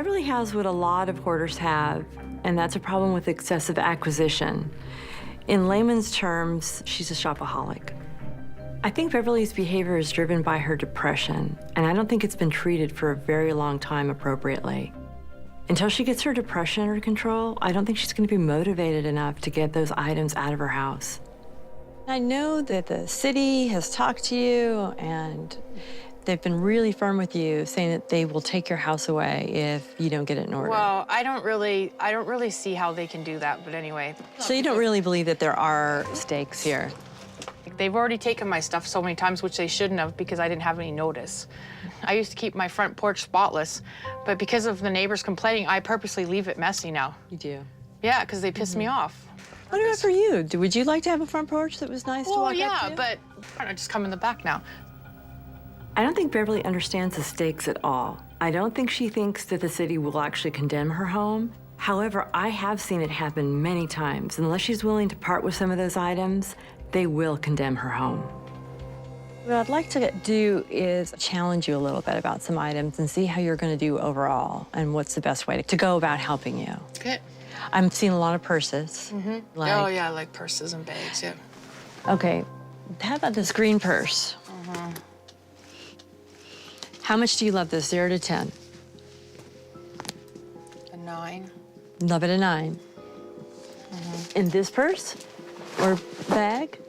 Beverly has what a lot of hoarders have, and that's a problem with excessive acquisition. In layman's terms, she's a shopaholic. I think Beverly's behavior is driven by her depression, and I don't think it's been treated for a very long time appropriately. Until she gets her depression under control, I don't think she's going to be motivated enough to get those items out of her house. I know that the city has talked to you, and they've been really firm with you, saying that they will take your house away if you don't get it in order. Well, I don't really see how they can do that, but anyway. So you don't really believe that there are stakes here? They've already taken my stuff so many times, which they shouldn't have, because I didn't have any notice. I used to keep my front porch spotless, but because of the neighbors complaining, I purposely leave it messy now. You do? Yeah, because they piss me off. What about for you? Would you like to have a front porch that was nice to walk up to? Well, yeah, but I just come in the back now. I don't think Beverly understands the stakes at all. I don't think she thinks that the city will actually condemn her home. However, I have seen it happen many times. Unless she's willing to part with some of those items, they will condemn her home. What I'd like to do is challenge you a little bit about some items and see how you're going to do overall and what's the best way to go about helping you. Okay. I'm seeing a lot of purses. Oh, yeah, I like purses and bags, yeah. Okay, how about this green purse? How much do you love this, 0 to 10? A 9. Love it a 9. In this purse or bag?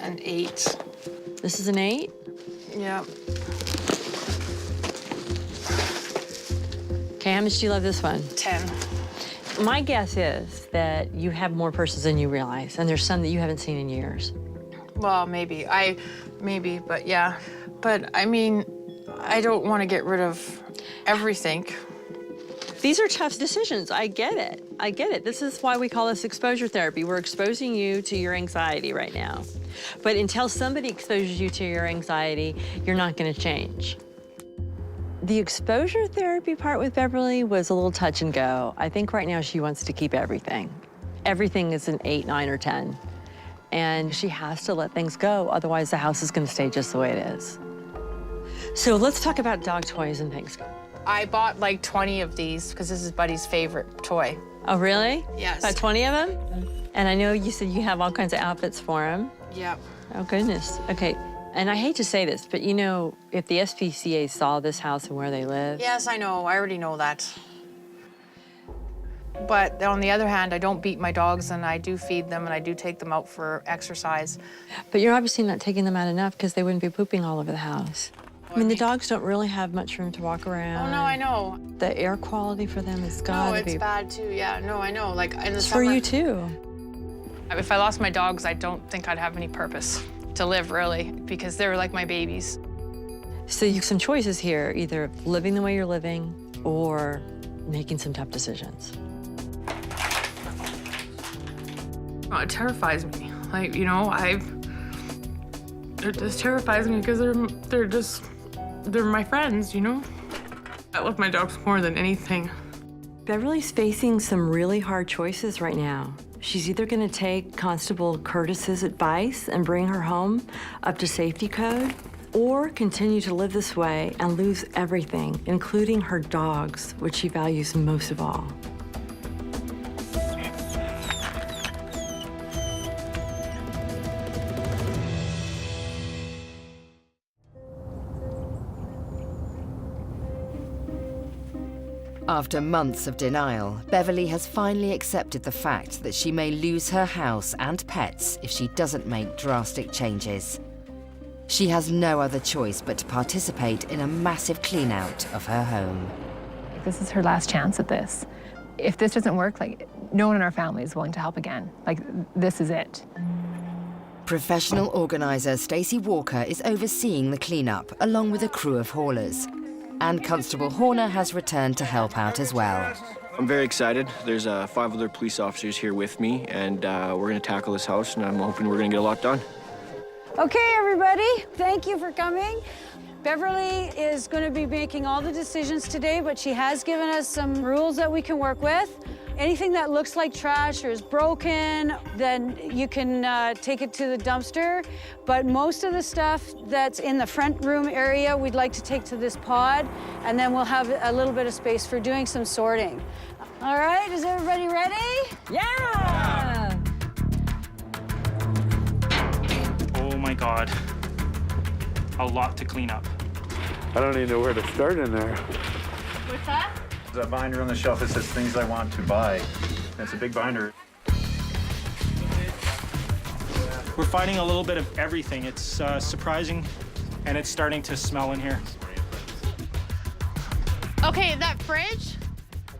An 8. This is an 8? Yeah. Okay, how much do you love this one? 10. My guess is that you have more purses than you realize, and there's some that you haven't seen in years. Well, maybe. Maybe, but yeah. But, I mean, I don't want to get rid of everything. These are tough decisions. I get it. I get it. This is why we call this exposure therapy. We're exposing you to your anxiety right now. But until somebody exposes you to your anxiety, you're not going to change. The exposure therapy part with Beverly was a little touch and go. I think right now she wants to keep everything. Everything is an 8, 9, or 10. And she has to let things go, otherwise the house is going to stay just the way it is. So let's talk about dog toys and things. I bought like 20 of these because this is Buddy's favorite toy. Oh, really? Yes. About 20 of them? And I know you said you have all kinds of outfits for him. Yep. Oh, goodness. Okay. And I hate to say this, but you know, if the SPCA saw this house and where they live... Yes, I know. I already know that. But on the other hand, I don't beat my dogs, and I do feed them, and I do take them out for exercise. But you're obviously not taking them out enough because they wouldn't be pooping all over the house. I mean, the dogs don't really have much room to walk around. Oh, no, I know. The air quality for them has got to be... No, it's bad, too. Yeah, no, I know. Like, in the It's summer... for you, too. If I lost my dogs, I don't think I'd have any purpose to live, really, because they were like my babies. So you have some choices here, either living the way you're living or making some tough decisions. Oh, it terrifies me. Like, you know, it just terrifies me because they're my friends, you know? I love my dogs more than anything. Beverly's facing some really hard choices right now. She's either going to take Constable Curtis's advice and bring her home up to safety code, or continue to live this way and lose everything, including her dogs, which she values most of all. After months of denial, Beverly has finally accepted the fact that she may lose her house and pets if she doesn't make drastic changes. She has no other choice but to participate in a massive clean-out of her home. This is her last chance at this. If this doesn't work, like, no one in our family is willing to help again. Like, this is it. Professional organizer Stacey Walker is overseeing the clean-up along with a crew of haulers. And Constable Horner has returned to help out as well. I'm very excited. There's 5 other police officers here with me, and we're going to tackle this house, and I'm hoping we're going to get a lot done. Okay, everybody, thank you for coming. Beverly is going to be making all the decisions today, but she has given us some rules that we can work with. Anything that looks like trash or is broken, then you can take it to the dumpster. But most of the stuff that's in the front room area, we'd like to take to this pod, and then we'll have a little bit of space for doing some sorting. All right, is everybody ready? Yeah! Oh my God. A lot to clean up. I don't even know where to start in there. What's that? There's a binder on the shelf that says things I want to buy. It's a big binder. We're finding a little bit of everything. It's surprising, and it's starting to smell in here. Okay, that fridge,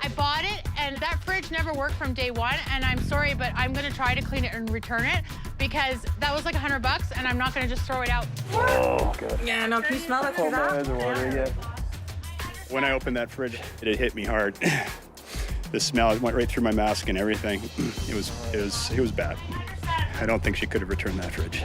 I bought it, and that fridge never worked from day one, and I'm sorry, but I'm gonna try to clean it and return it because that was like $100, and I'm not gonna just throw it out. Oh, God. Yeah, no, can you smell it through My that? eyes are watering again. When I opened that fridge, it hit me hard. The smell went right through my mask and everything. It was bad. I don't think she could have returned that fridge.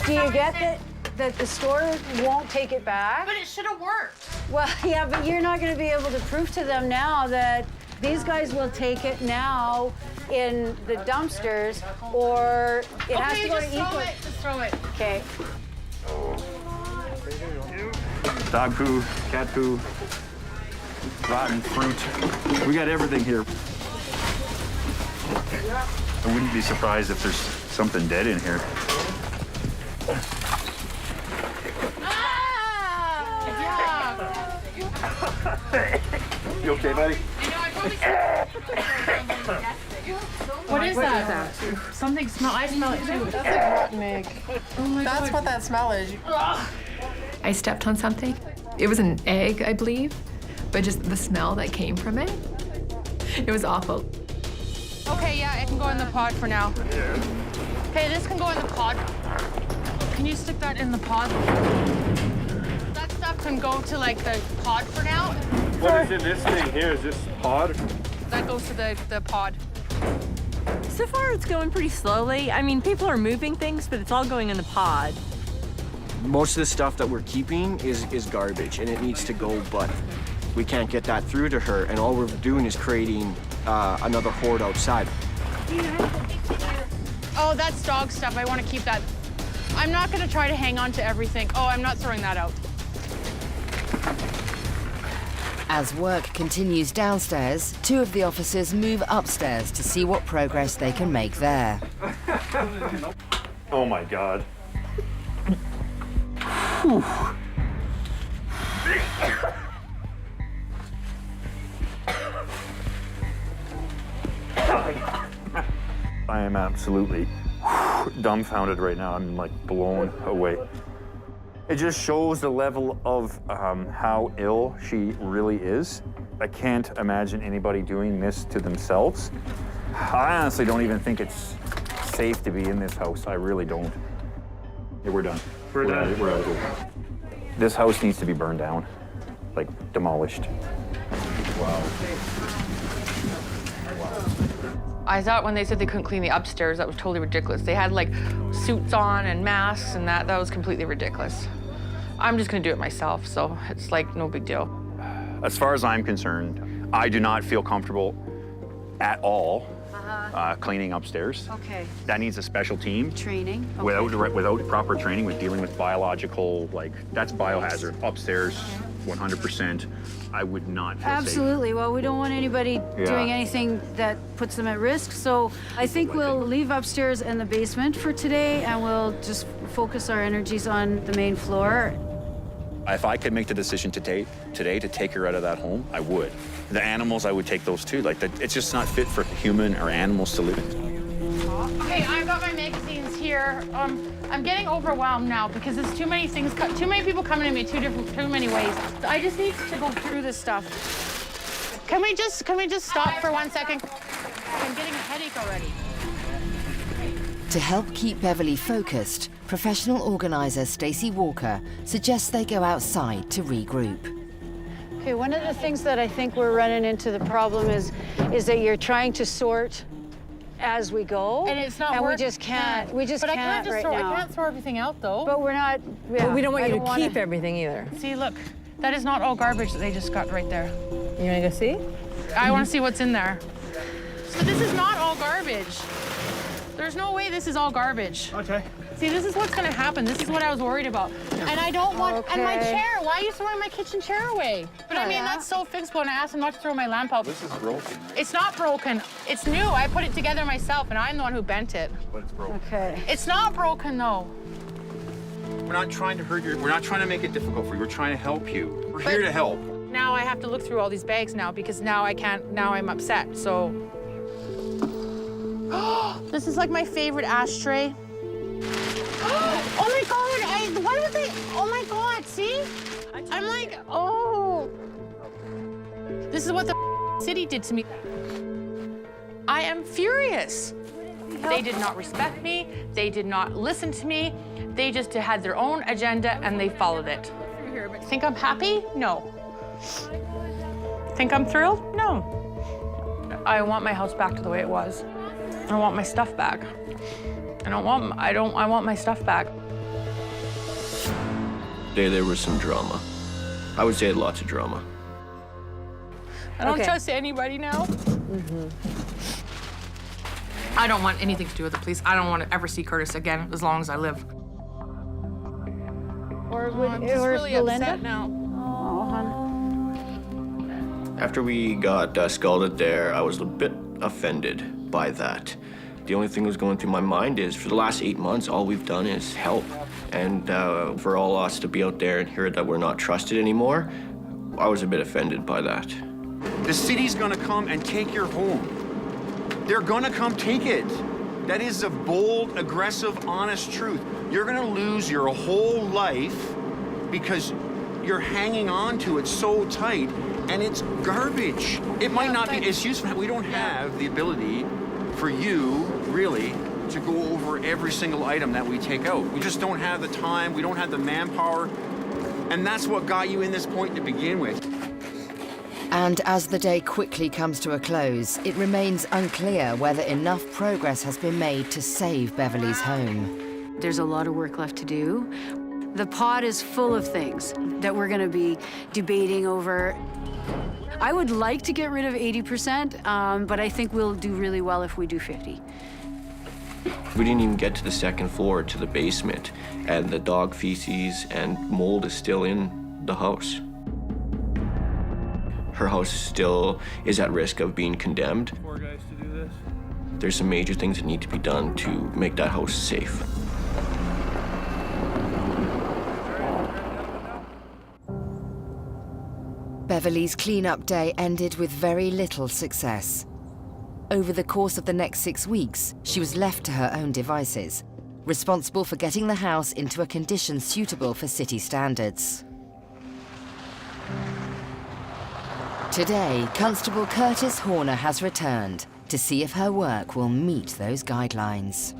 Do you get that the store won't take it back? But it should have worked. Well, yeah, but you're not going to be able to prove to them now that these guys will take it now in the dumpsters, or it has to go to equal. Just throw it. Okay. Dog poo, cat poo, rotten fruit. We got everything here. I wouldn't be surprised if there's something dead in here. You okay, buddy? What is that? Something smell. I smell it too. That's like rotten egg. That's what that smell is. I stepped on something. It was an egg, I believe, but just the smell that came from it, it was awful. Okay, yeah, it can go in the pod for now. Okay, this can go in the pod. Can you stick that in the pod? That stuff can go to like the pod for now. What is in this thing here? Is this pod? That goes to the pod. So far, it's going pretty slowly. I mean, people are moving things, but it's all going in the pod. Most of the stuff that we're keeping is garbage, and it needs to go, but we can't get that through to her, and all we're doing is creating another hoard outside. Oh, that's dog stuff. I want to keep that. I'm not going to try to hang on to everything. Oh, I'm not throwing that out. As work continues downstairs, two of the officers move upstairs to see what progress they can make there. Oh my God. I am absolutely dumbfounded right now. I'm like blown away. It just shows the level of how ill she really is. I can't imagine anybody doing this to themselves. I honestly don't even think it's safe to be in this house. I really don't. Yeah, we're done. We're done. We're out of here. This house needs to be burned down, like demolished. Wow. I thought when they said they couldn't clean the upstairs, that was totally ridiculous. They had like suits on and masks, and that was completely ridiculous. I'm just gonna do it myself, so it's like no big deal. As far as I'm concerned, I do not feel comfortable at all cleaning upstairs. Okay. That needs a special team. Training. Okay. Without proper training with dealing with biological, like, that's biohazard. Upstairs, 100%. I would not feel Absolutely. Well, we don't want anybody doing anything that puts them at risk. So I think we'll leave upstairs and the basement for today, and we'll just focus our energies on the main floor. If I could make the decision today to take her out of that home, I would. The animals, I would take those too. Like, it's just not fit for human or animals to live in. Okay, I've got my magazines here. I'm getting overwhelmed now because there's too many things, too many people coming at me too many ways. I just need to go through this stuff. Can we just stop for 1 second? I'm getting a headache already. To help keep Beverly focused, professional organizer Stacey Walker suggests they go outside to regroup. Okay, one of the things that I think we're running into the problem is that you're trying to sort as we go. And it's not and working. we just can't right now. I can't throw everything out though. But we're not, yeah, But we don't want you to wanna- keep everything either. See, look, that is not all garbage that they just got right there. You wanna go see? I want to see what's in there. So this is not all garbage. There's no way this is all garbage. Okay. See, this is what's gonna happen. This is what I was worried about. And I don't want, and my Okay. chair, why are you throwing my kitchen chair away? But I mean, that's so fixable, and I asked him not to throw my lamp out. This is broken, It's not broken. It's new. I put it together myself, and I'm the one who bent it. but it's broken. Okay. It's not broken, though. We're not trying to hurt you. We're not trying to make it difficult for you. We're trying to help you. We're here to help. Now I have to look through all these bags now, because now I can't, now I'm upset, so. This is like my favorite ashtray. Oh my God, why would they, oh my God, see? I'm like, oh. This is what the city did to me. I am furious. They did not respect me. They did not listen to me. They just had their own agenda and they followed it. Think I'm happy? No. Think I'm thrilled? No. I want my house back to the way it was. I want my stuff back. I want my stuff back. There was some drama. I would say lots of drama. I don't trust anybody now. I don't want anything to do with the police. I don't want to ever see Curtis again as long as I live. Or I'm just really upset now. Oh, hon. After we got scalded there, I was a bit offended by that. The only thing that was going through my mind is, for the last 8 months, all we've done is help. And for all us to be out there and hear that we're not trusted anymore, I was a bit offended by that. The city's gonna come and take your home. They're gonna come take it. That is a bold, aggressive, honest truth. You're gonna lose your whole life because you're hanging on to it so tight, and it's garbage. It might not be, it's useful. We don't have the ability for you, really, to go over every single item that we take out. We just don't have the time, we don't have the manpower, and that's what got you in this point to begin with. And as the day quickly comes to a close, it remains unclear whether enough progress has been made to save Beverly's home. There's a lot of work left to do. The pot is full of things that we're going to be debating over. I would like to get rid of 80%, but I think we'll do really well if we do 50. We didn't even get to the second floor, to the basement, and the dog feces and mold is still in the house. Her house still is at risk of being condemned. Four guys to do this. There's some major things that need to be done to make that house safe. Beverly's clean-up day ended with very little success. Over the course of the next 6 weeks, she was left to her own devices, responsible for getting the house into a condition suitable for city standards. Today, Constable Curtis Horner has returned to see if her work will meet those guidelines.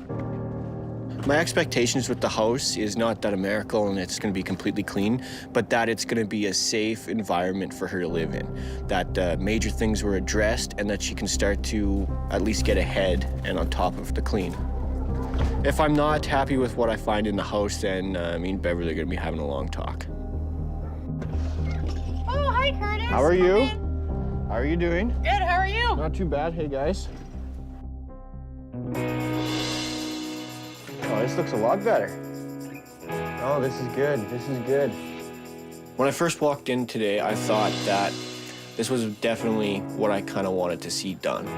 My expectations with the house is not that a miracle and it's going to be completely clean, but that it's going to be a safe environment for her to live in. That major things were addressed and that she can start to at least get ahead and on top of the clean. If I'm not happy with what I find in the house, then me and Beverly are going to be having a long talk. Oh, hi, Curtis. How are you? Come in. How are you doing? Good, how are you? Not too bad. Hey, guys. Oh, this looks a lot better. Oh, this is good. This is good. When I first walked in today, I thought that this was definitely what I kind of wanted to see done.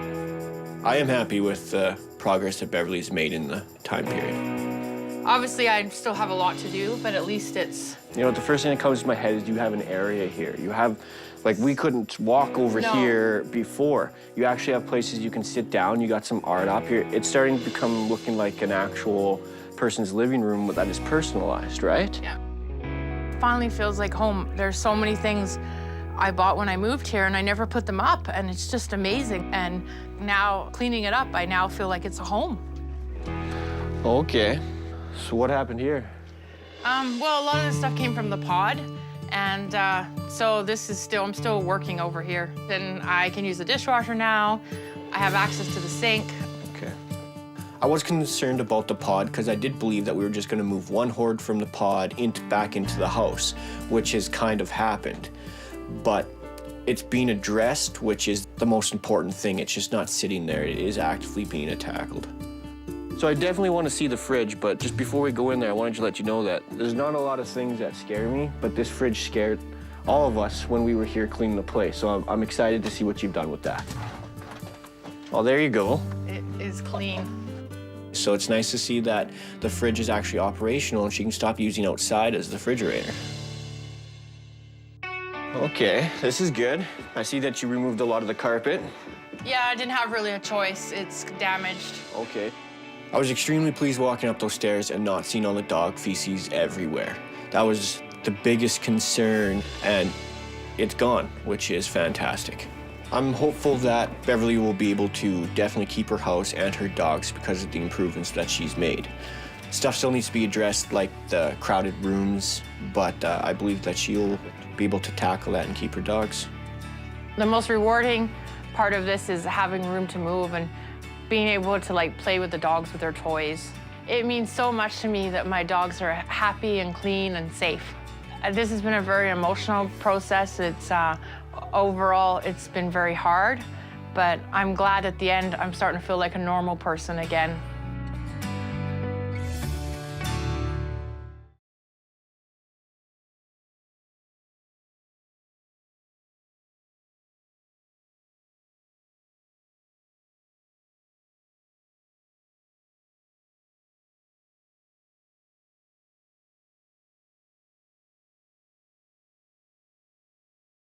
I am happy with the progress that Beverly's made in the time period. Obviously, I still have a lot to do, but at least it's... You know, the first thing that comes to my head is you have an area here. You have, like, we couldn't walk over here before. You actually have places you can sit down. You got some art up here. It's starting to become looking like an actual person's living room that is personalized, right? Yeah. Finally feels like home. There's so many things I bought when I moved here, and I never put them up, and it's just amazing. And now, cleaning it up, I now feel like it's a home. Okay. So what happened here? Well, a lot of this stuff came from the pod, and so this is still, I'm still working over here. And I can use the dishwasher now. I have access to the sink. Okay. I was concerned about the pod because I did believe that we were just going to move one hoard from the pod back into the house, which has kind of happened. But it's being addressed, which is the most important thing. It's just not sitting there. It is actively being tackled. So I definitely want to see the fridge, but just before we go in there, I wanted to let you know that there's not a lot of things that scare me, but this fridge scared all of us when we were here cleaning the place. So I'm excited to see what you've done with that. Well, there you go. It is clean. So it's nice to see that the fridge is actually operational and she can stop using outside as the refrigerator. Okay, this is good. I see that you removed a lot of the carpet. Yeah, I didn't have really a choice. It's damaged. Okay. I was extremely pleased walking up those stairs and not seeing all the dog feces everywhere. That was the biggest concern, and it's gone, which is fantastic. I'm hopeful that Beverly will be able to definitely keep her house and her dogs because of the improvements that she's made. Stuff still needs to be addressed, like the crowded rooms, but I believe that she'll be able to tackle that and keep her dogs. The most rewarding part of this is having room to move and being able to like play with the dogs with their toys. It means so much to me that my dogs are happy and clean and safe. This has been a very emotional process. It's overall, it's been very hard, but I'm glad at the end I'm starting to feel like a normal person again.